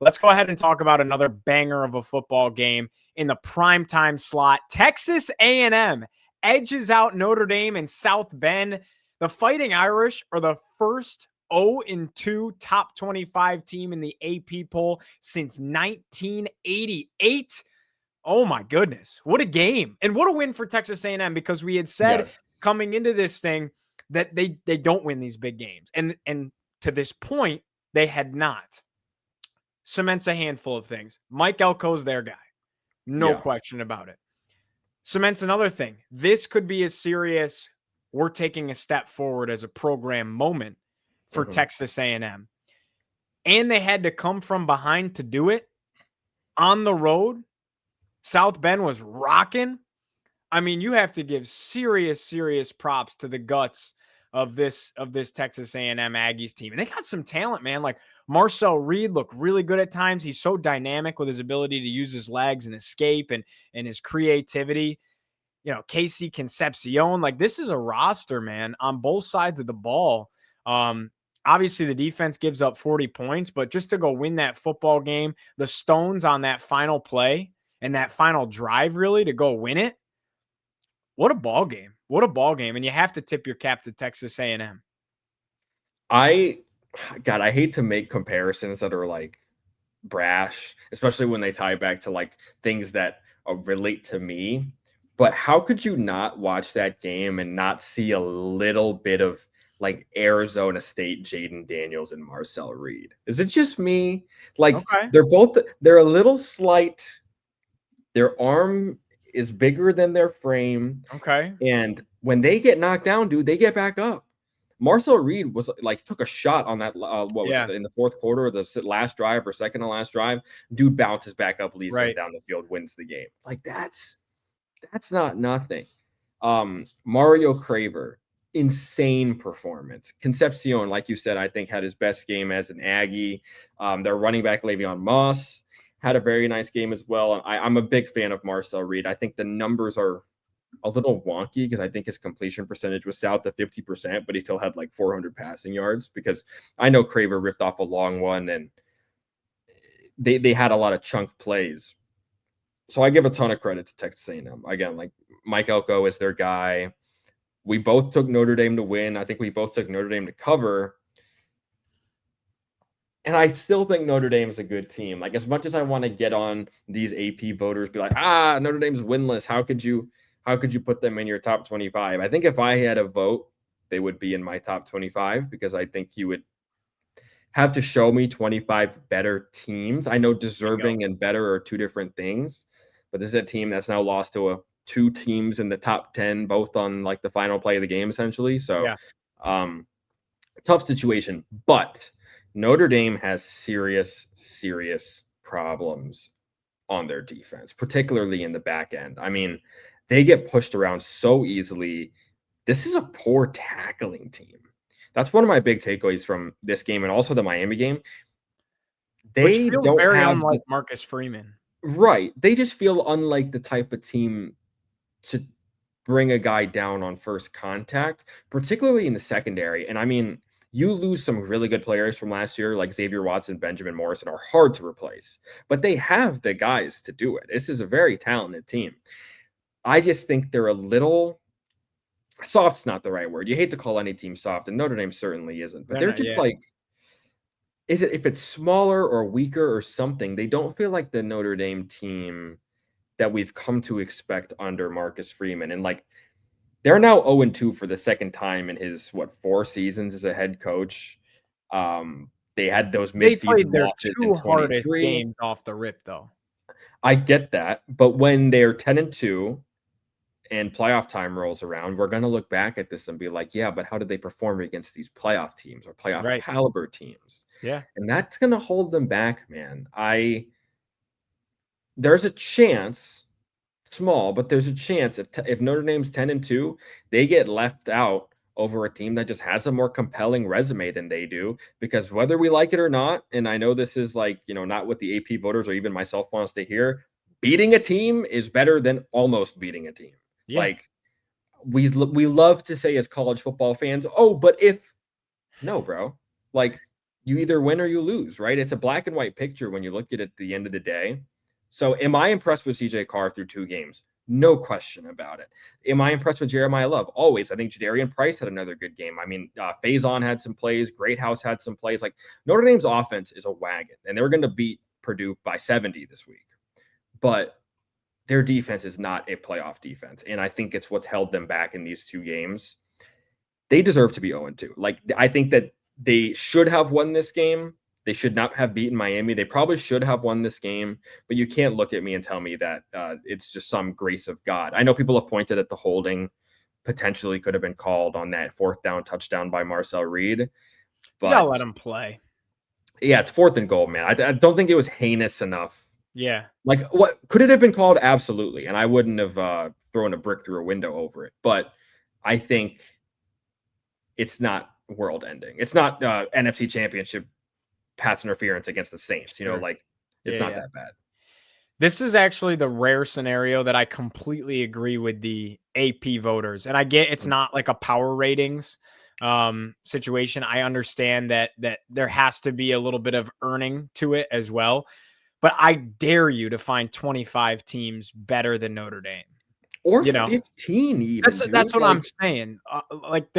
let's go ahead and talk about another banger of a football game in the primetime slot. Texas A&M edges out Notre Dame and South Bend. The Fighting Irish are the first 0-2 top 25 team in the AP poll since 1988. Oh my goodness, what a game. And what a win for Texas A&M, because we had said coming into this thing that they don't win these big games. And to this point, they had not. Cements a handful of things. Mike Elko's their guy. No question about it. Cements another thing. This could be a serious, we're taking a step forward as a program moment for Texas A&M. And they had to come from behind to do it on the road. South Bend was rocking. I mean, you have to give serious props to the guts of this Texas A&M Aggies team. And they got some talent, man. Like Marcel Reed looked really good at times. He's so dynamic with his ability to use his legs and escape and his creativity. You know, Casey Concepcion, like this is a roster, man, on both sides of the ball. Obviously, the defense gives up 40 points, but just to go win that football game, the Stones on that final play and that final drive, really, to go win it. What a ball game. What a ball game. And you have to tip your cap to Texas A&M. I hate to make comparisons that are like brash, especially when they tie back to like things that relate to me. But how could you not watch that game and not see a little bit of like Arizona State Jaden Daniels and Marcel Reed? Is it just me? Like they're a little slight. Their arm is bigger than their frame. Okay. And when they get knocked down, dude, they get back up. Marcel Reed was like took a shot on that in the fourth quarter, the last drive or second to last drive. Dude bounces back up, leads them down the field, wins the game. Like that's not nothing. Mario Craver, insane performance. Concepcion, like you said, I think had his best game as an Aggie. Their running back Le'Veon Moss had a very nice game as well. I'm a big fan of Marcel Reed. I think the numbers are a little wonky because I think his completion percentage was south of 50%, but he still had like 400 passing yards, because I know Craver ripped off a long one and they had a lot of chunk plays. So I give a ton of credit to Texas A&M. Again, like Mike Elko is their guy. We both took Notre Dame to win. I think we both took Notre Dame to cover. And I still think Notre Dame is a good team. Like, as much as I want to get on these AP voters, be like, Notre Dame's winless. How could you put them in your top 25? I think if I had a vote, they would be in my top 25, because I think you would have to show me 25 better teams. I know deserving and better are two different things, but this is a team that's now lost to two teams in the top 10, both on like the final play of the game, essentially. So tough situation, but Notre Dame has serious problems on their defense, particularly in the back end. I mean, they get pushed around so easily. This is a poor tackling team. That's one of my big takeaways from this game and also the Miami game. Which feels very unlike Marcus Freeman. Right. They just feel unlike the type of team to bring a guy down on first contact, particularly in the secondary. And I mean, you lose some really good players from last year, like Xavier Watson, Benjamin Morrison, are hard to replace, but they have the guys to do it. This is a very talented team. I just think they're a little soft's not the right word. You hate to call any team soft, and Notre Dame certainly isn't, but they're just like, if it's smaller or weaker or something, they don't feel like the Notre Dame team that we've come to expect under Marcus Freeman. And like, they're now 0-2 for the second time in his 4 seasons as a head coach. They had those mid-season losses in 23. Hardest games off the rip, though. I get that, but when they're 10-2 and playoff time rolls around, we're going to look back at this and be like, yeah, but how did they perform against these playoff teams or playoff caliber teams? Yeah, and that's going to hold them back, man. There's a chance. Small, but there's a chance if Notre Dame's 10-2, they get left out over a team that just has a more compelling resume than they do. Because whether we like it or not, and I know this is like, not what the AP voters or even myself wants to hear, beating a team is better than almost beating a team. Yeah. Like we love to say as college football fans, but no, bro, like you either win or you lose, right? It's a black and white picture when you look at it at the end of the day. So am I impressed with CJ Carr through 2 games? No question about it. Am I impressed with Jeremiah Love? Always. I think Jadarian Price had another good game. I mean, Faison had some plays. Greathouse had some plays. Like, Notre Dame's offense is a wagon, and they're going to beat Purdue by 70 this week. But their defense is not a playoff defense, and I think it's what's held them back in these 2 games. They deserve to be 0-2. Like, I think that they should have won this game. They should not have beaten Miami. They probably should have won this game, but you can't look at me and tell me that it's just some grace of God. I know people have pointed at the holding potentially could have been called on that 4th down touchdown by Marcel Reed. But you gotta let him play. Yeah, it's 4th and goal, man. I don't think it was heinous enough. Yeah. Like, what could it have been called? Absolutely. And I wouldn't have thrown a brick through a window over it. But I think it's not world ending. It's not NFC Championship pass interference against the Saints. You know, like, it's not that bad. This is actually the rare scenario that I completely agree with the AP voters. And I get it's not like a power ratings situation. I understand that there has to be a little bit of earning to it as well. But I dare you to find 25 teams better than Notre Dame. Or 15 even. That's what I'm saying. Like,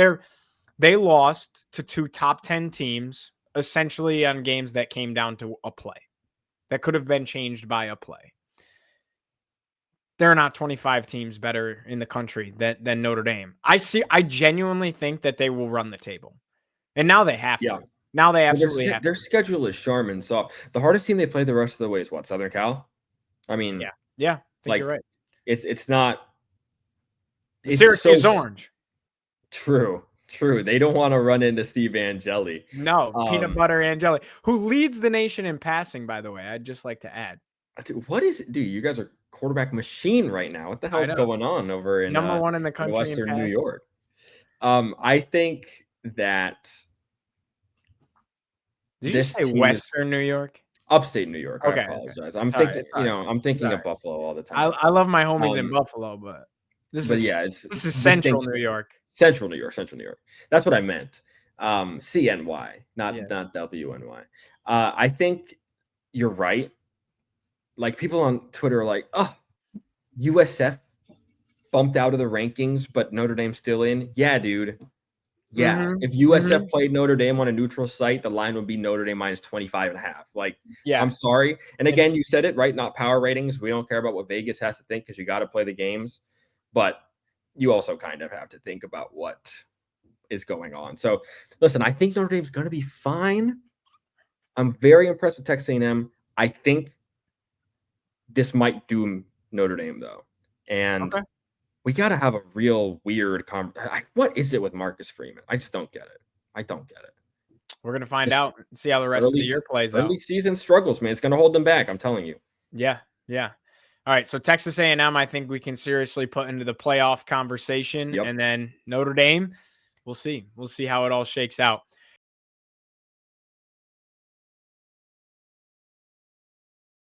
they lost to 2 top 10 teams, essentially on games that came down to a play that could have been changed by a play. There are not 25 teams better in the country than Notre Dame. I genuinely think that they will run the table. And now they have to. Now they absolutely have to. Their schedule is Charmin. So the hardest team they play the rest of the way is what? Southern Cal? I mean, yeah. I think you're right. It's not. Syracuse Orange. True. They don't want to run into Steve Angeli. No, peanut butter Angeli, who leads the nation in passing, by the way. I'd just like to add. What is it? Dude, you guys are quarterback machine right now. What the hell's going on over in number 1 in the country, Western New York? I think that. Did you say Western New York? Upstate New York. Okay, I apologize. I'm thinking, I'm thinking of Buffalo all the time. I love my homies in Buffalo, but this is Central New York. Central New York. That's what I meant. CNY, not WNY. I think you're right. Like, people on Twitter are like, oh, USF bumped out of the rankings, but Notre Dame's still in. Yeah, dude. Yeah. If USF played Notre Dame on a neutral site, the line would be Notre Dame minus 25.5. Like, I'm sorry. And again, you said it, right? Not power ratings. We don't care about what Vegas has to think because you got to play the games. But you also kind of have to think about what is going on. So, listen, I think Notre Dame's going to be fine. I'm very impressed with Texas A&M. I think this might doom Notre Dame, though. And we got to have a real weird what is it with Marcus Freeman? I just don't get it. I don't get it. We're going to find out and see how the rest of the year plays out. Early season struggles, man. It's going to hold them back. I'm telling you. Yeah. All right, so Texas A&M, I think we can seriously put into the playoff conversation, and then Notre Dame, we'll see. We'll see how it all shakes out.